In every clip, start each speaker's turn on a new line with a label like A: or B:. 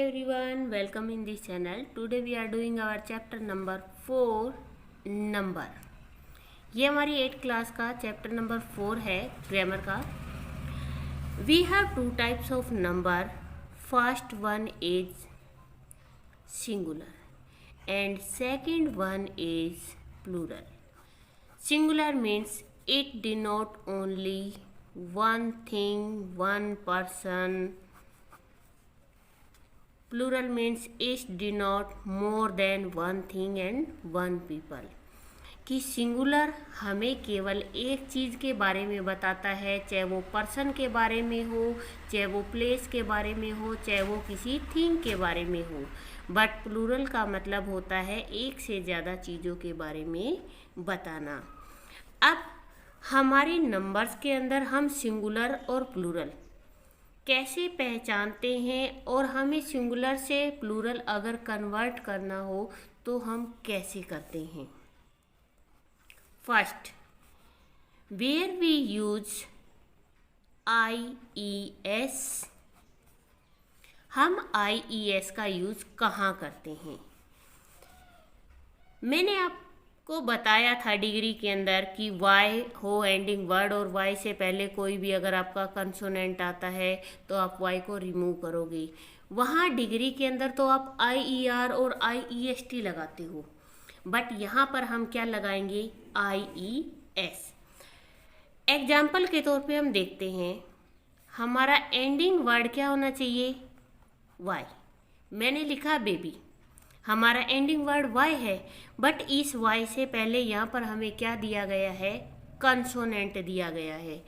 A: everyone, welcome in this channel. Today we are doing our chapter number 4 number. ये हमारी 8th class का chapter number 4 है grammar का. We have two types of number. First one is singular and second one is plural. Singular means it denote only one thing, one person. Plural means it denote more than one thing and one people. कि singular हमें केवल एक चीज़ के बारे में बताता है, चाहे वो पर्सन के बारे में हो, चाहे वो प्लेस के बारे में हो, चाहे वो किसी थिंग के बारे में हो. बट प्लूरल का मतलब होता है एक से ज़्यादा चीज़ों के बारे में बताना. अब हमारे नंबर्स के अंदर हम सिंगुलर और प्लूरल कैसे पहचानते हैं और हमें सिंगुलर से प्लूरल अगर कन्वर्ट करना हो तो हम कैसे करते हैं. First, where we use IES. हम IES का यूज कहाँ करते हैं. मैंने आपको बताया था डिग्री के अंदर कि वाई हो एंडिंग वर्ड और वाई से पहले कोई भी अगर आपका कंसोनेंट आता है तो आप वाई को रिमूव करोगे. वहाँ डिग्री के अंदर तो आप IER और IEST लगाते हो, बट यहाँ पर हम क्या लगाएंगे, IES. एग्जाम्पल के तौर पे हम देखते हैं, हमारा एंडिंग वर्ड क्या होना चाहिए, वाई. मैंने लिखा बेबी, हमारा एंडिंग वर्ड वाई है, बट इस वाई से पहले यहाँ पर हमें क्या दिया गया है, कंसोनेंट दिया गया है.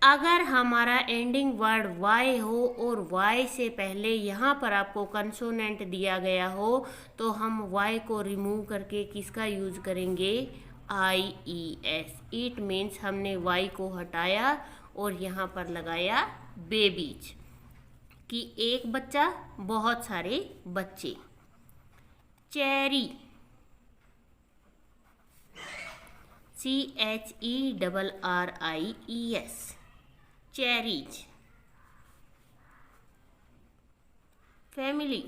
A: अगर हमारा एंडिंग वर्ड वाई हो और वाई से पहले यहाँ पर आपको कंसोनेंट दिया गया हो तो हम वाई को रिमूव करके किसका यूज करेंगे, IES. इट मीन्स हमने वाई को हटाया और यहाँ पर लगाया बेबीज, कि एक बच्चा बहुत सारे बच्चे. Cherry, CHERRIES, cherries. Family,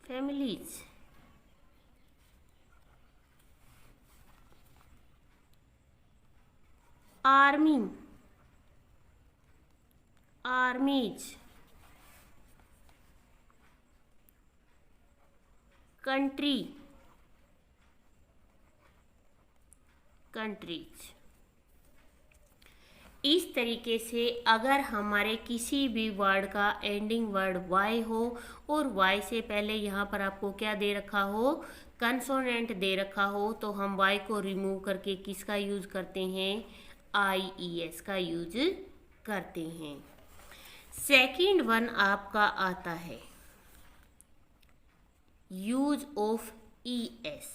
A: families. Army, आर्मीज. Country, countries. इस तरीके से अगर हमारे किसी भी वर्ड का एंडिंग वर्ड वाई हो और वाई से पहले यहाँ पर आपको क्या दे रखा हो, कंसोनेंट दे रखा हो, तो हम वाई को रिमूव करके किसका यूज करते हैं, IES का यूज करते हैं. सेकंड वन आपका आता है यूज ऑफ ES.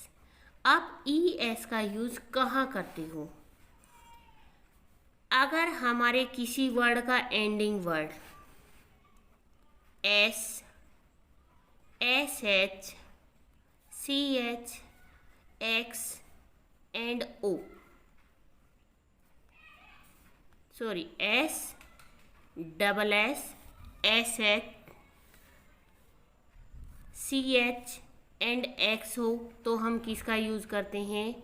A: आप ES का यूज कहाँ करते हो, अगर हमारे किसी वर्ड का ending word S, SH, CH, X and O, sorry S, double S, SH, CH and X हो तो हम किसका यूज करते हैं,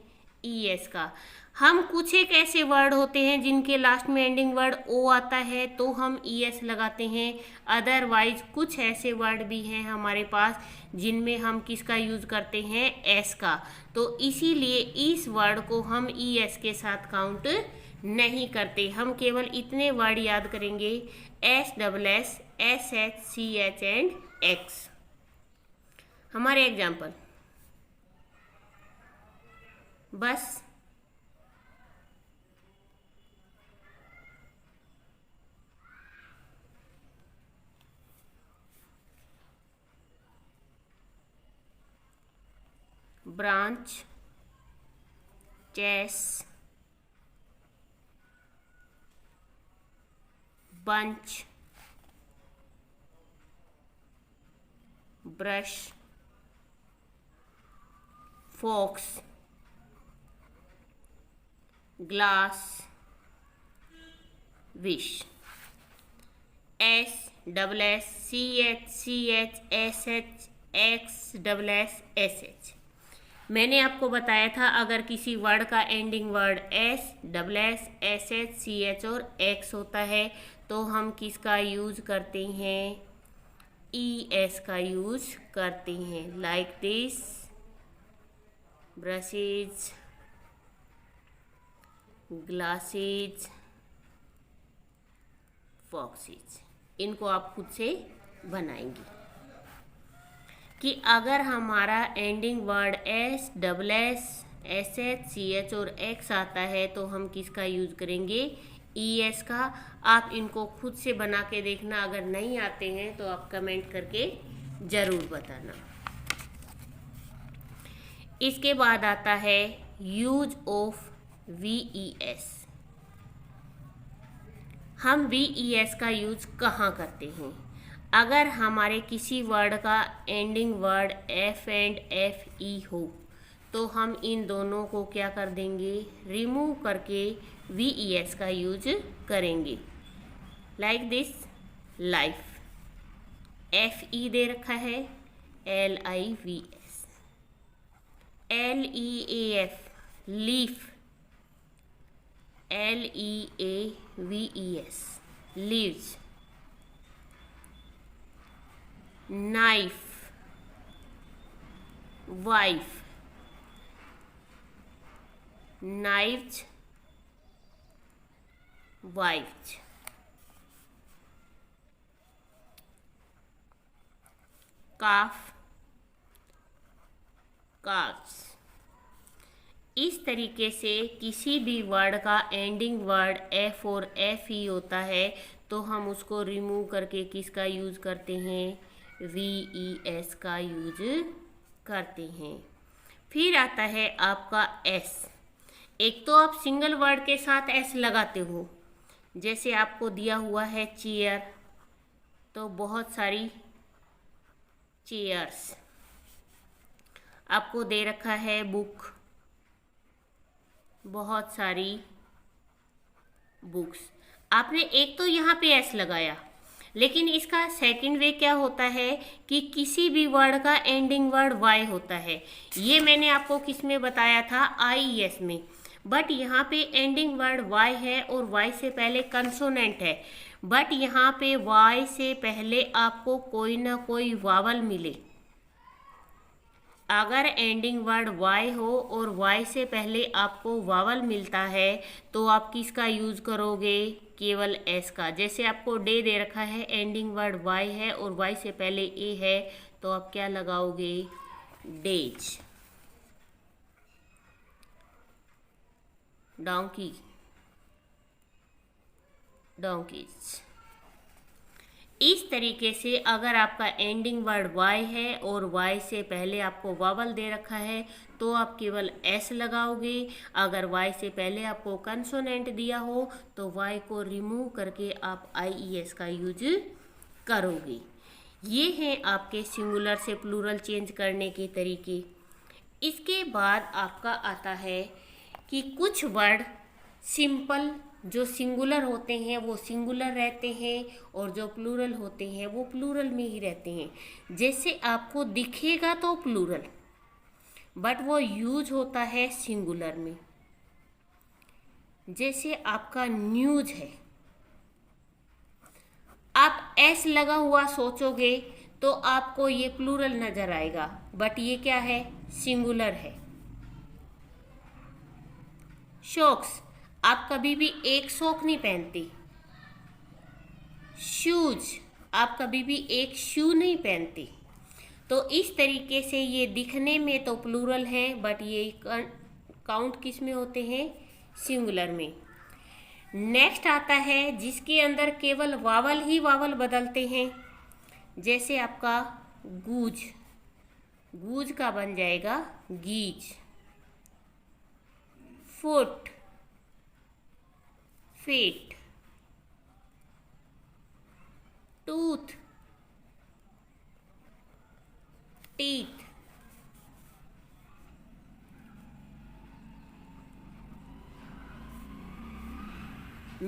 A: ES का. हम कुछ एक ऐसे वर्ड होते हैं जिनके लास्ट में एंडिंग वर्ड O आता है तो हम ES लगाते हैं. अदरवाइज कुछ ऐसे वर्ड भी हैं हमारे पास जिनमें हम किसका यूज करते हैं, S का. तो इसीलिए इस वर्ड को हम ES के साथ काउंट नहीं करते. हम केवल इतने वर्ड याद करेंगे, S, double S, SH, CH and X. हमारे एग्जाम्पल बस. Branch, chess, bunch, brush, fox, glass, wish. S double S C H S H X double S H. मैंने आपको बताया था अगर किसी वर्ड का ending word S double S H C H और एक्स होता है तो हम किसका यूज करते हैं, ई एस का यूज करते हैं। Like this, brushes, glasses, boxes. इनको आप खुद से बनाएंगे कि अगर हमारा ending word S double S S H C H और एक्स आता है तो हम किसका यूज करेंगे, ई एस का। आप इनको खुद से बना के देखना, अगर नहीं आते हैं तो आप कमेंट करके ज़रूर बताना। इसके बाद आता है use of we E S. हम वी ई एस का यूज कहाँ करते हैं, अगर हमारे किसी वर्ड का ending word F and F E हो तो हम इन दोनों को क्या कर देंगे, रिमूव करके वी ई एस का यूज करेंगे। Like this, life, F E दे रखा है, L I V S, L E A F, leaf, L E A V E S, leaves, knife, wife, knifes, wifes, calf, calfs. इस तरीके से किसी भी वर्ड का एंडिंग वर्ड एफ और एफ ई होता है तो हम उसको रिमूव करके किसका यूज करते हैं, वी ई एस का यूज करते हैं। फिर आता है आपका एस। एक तो आप सिंगल वर्ड के साथ एस लगाते हो, जैसे आपको दिया हुआ है चेयर, तो बहुत सारी चेयर्स। आपको दे रखा है बुक, बहुत सारी बुक्स। आपने एक तो यहाँ पे एस लगाया, लेकिन इसका सेकंड वे क्या होता है कि किसी भी वर्ड का एंडिंग वर्ड वाई होता है। ये मैंने आपको किस में बताया था, आई एस में। बट यहाँ पे एंडिंग वर्ड वाई है और वाई से पहले कंसोनेंट है, बट यहाँ पे वाई से पहले आपको कोई ना कोई वावल मिले। अगर एंडिंग वर्ड वाई हो और वाई से पहले आपको वावल मिलता है तो आप किसका यूज करोगे, केवल एस का। जैसे आपको डे दे रखा है, एंडिंग वर्ड वाई है और वाई से पहले ए है, तो आप क्या लगाओगे, डेज। Donkey, donkey's. इस तरीके से अगर आपका एंडिंग वर्ड वाई है और वाई से पहले आपको वावल दे रखा है तो आप केवल एस लगाओगे। अगर वाई से पहले आपको कंसोनेंट दिया हो तो वाई को रिमूव करके आप आई ई एस का यूज करोगे। ये हैं आपके सिंगुलर से प्लूरल चेंज करने के तरीके। इसके बाद आपका आता है कि कुछ वर्ड सिंपल, जो सिंगुलर होते हैं वो सिंगुलर रहते हैं और जो प्लूरल होते हैं वो प्लूरल में ही रहते हैं। जैसे आपको दिखेगा तो प्लूरल, बट वो यूज होता है सिंगुलर में। जैसे आपका न्यूज है, आप एस लगा हुआ सोचोगे तो आपको ये प्लूरल नजर आएगा, बट ये क्या है, सिंगुलर है। शॉक्स, आप कभी भी एक शॉक नहीं पहनते। शूज, आप कभी भी एक शू नहीं पहनते। तो इस तरीके से ये दिखने में तो प्लूरल है, बट ये काउंट किस में होते हैं, सिंगुलर में। नेक्स्ट आता है जिसके अंदर केवल वावल ही वावल बदलते हैं। जैसे आपका गूज, गूज का बन जाएगा geese. Foot, feet, tooth, teeth,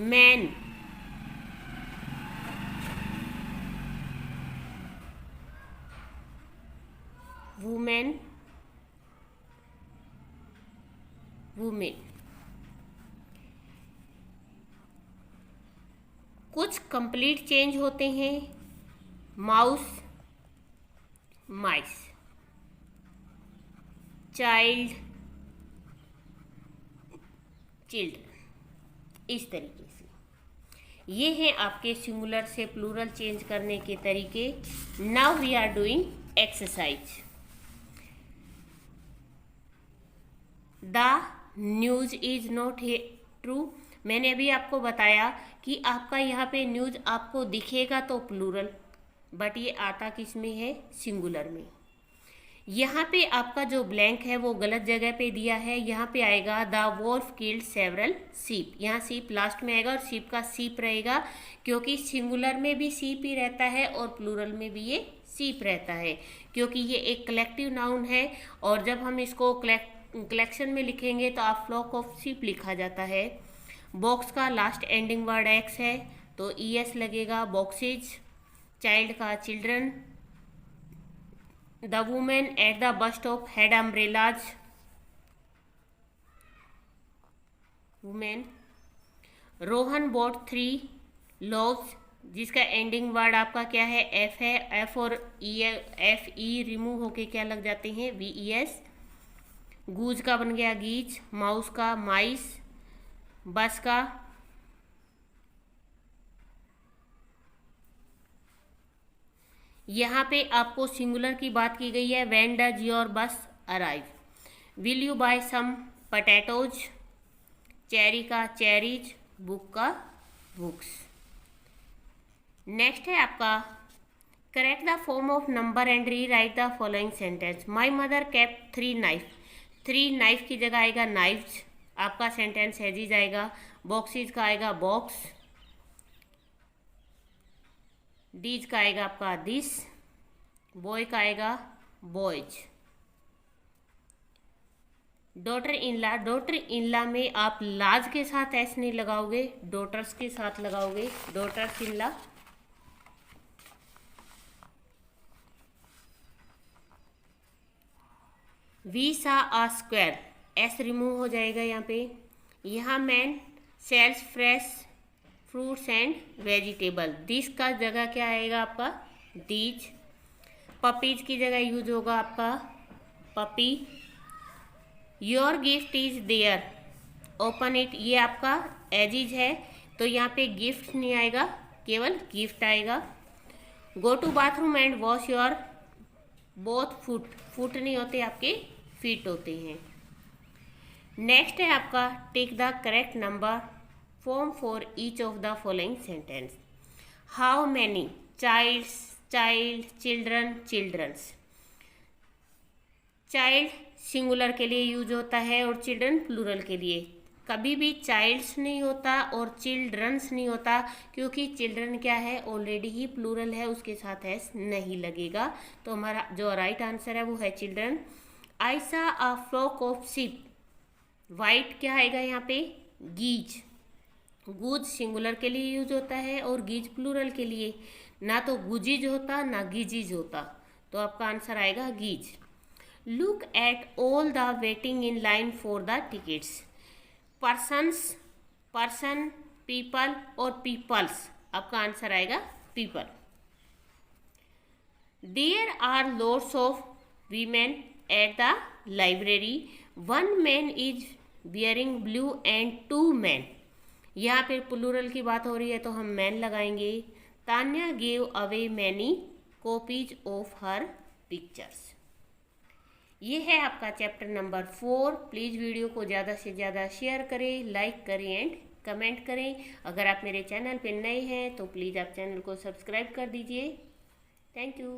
A: man, women, women. कुछ कंप्लीट चेंज होते हैं, माउस, माइस, चाइल्ड, चिल्ड्रन। इस तरीके से ये हैं आपके सिंगुलर से प्लूरल चेंज करने के तरीके। Now we are doing exercise. The news is not true. मैंने अभी आपको बताया कि आपका यहाँ पे न्यूज आपको दिखेगा तो प्लूरल, बट ये आता किस में है, सिंगुलर में। यहाँ पे आपका जो ब्लैंक है वो गलत जगह पे दिया है। यहाँ पे आएगा द वॉल्फ किल्ड सेवरल सीप। यहाँ सीप लास्ट में आएगा और सीप का सीप रहेगा, क्योंकि सिंगुलर में भी सीप ही रहता है और प्लूरल में भी ये सीप रहता है, क्योंकि ये एक कलेक्टिव नाउन है। और जब हम इसको कलेक्शन में लिखेंगे तो आप फ्लॉक ऑफ सीप लिखा जाता है। बॉक्स का लास्ट एंडिंग वर्ड एक्स है तो ES लगेगा, बॉक्सेज। चाइल्ड का children. The women at the bus stop had umbrellas, women. Rohan bought 3 loaves, जिसका एंडिंग वर्ड आपका क्या है, F है। F और FE रिमूव होके क्या लग जाते हैं, VES। गूज का बन गया गीज, माउस का माइस, बस का यहाँ पे आपको सिंगुलर की बात की गई है। When does your bus arrive. Will you buy some potatoes. Cherry का चेरीज, बुक का बुक्स। नेक्स्ट है आपका correct the form of number and rewrite the following sentence. My mother kept 3 knife. 3 knife की जगह आएगा knifes, आपका sentence हैजी जाएगा। Boxes का आएगा बॉक्स, डीज का आएगा आपका दिस, बॉय का आएगा boys. Daughter in law. Daughter in law में आप लाज के साथ एस नहीं लगाओगे, डॉटर्स के साथ लगाओगे, daughters in law. We saw uh square, S remove हो जाएगा यहाँ पे। यहाँ man sells fresh fruits and vegetable. This का जगह क्या आएगा आपका, दीज। पपीज की जगह यूज होगा आपका puppy. Your gift is there, open it. ये आपका एजिज है तो यहाँ पे गिफ्ट नहीं आएगा, केवल गिफ्ट आएगा। Go to bathroom and wash your both foot. Foot नहीं होते आपके, फीट होते हैं। नेक्स्ट है आपका take the correct number form for each of the following sentence. How many, childs, child, children, childrens. Child singular के लिए यूज होता है और चिल्ड्रन प्लूरल के लिए। कभी भी चाइल्ड्स नहीं होता और चिल्ड्रंस नहीं होता, क्योंकि चिल्ड्रन क्या है, ऑलरेडी ही प्लूरल है, उसके साथ एस नहीं लगेगा। तो हमारा जो राइट आंसर है वो है children. I saw a flock of sheep. White क्या आएगा यहाँ पे, गीज। गूज सिंगुलर के लिए यूज होता है और गीज प्लूरल के लिए। ना तो गुजीज होता ना गीजीज होता, तो आपका आंसर आएगा geese. Look at all the waiting in line for the tickets. Persons, person, people और पीपल्स, आपका आंसर आएगा people. There are lots of women at the library. 1 man is bearing blue and 2 men। यहाँ पे plural की बात हो रही है तो हम मैन लगाएंगे। Tanya gave away many copies of her pictures. ये है आपका चैप्टर नंबर 4। प्लीज़ वीडियो को ज़्यादा से ज़्यादा शेयर करें, लाइक करें एंड कमेंट करें। अगर आप मेरे चैनल पर नए हैं तो प्लीज़ आप चैनल को सब्सक्राइब कर दीजिए। Thank you.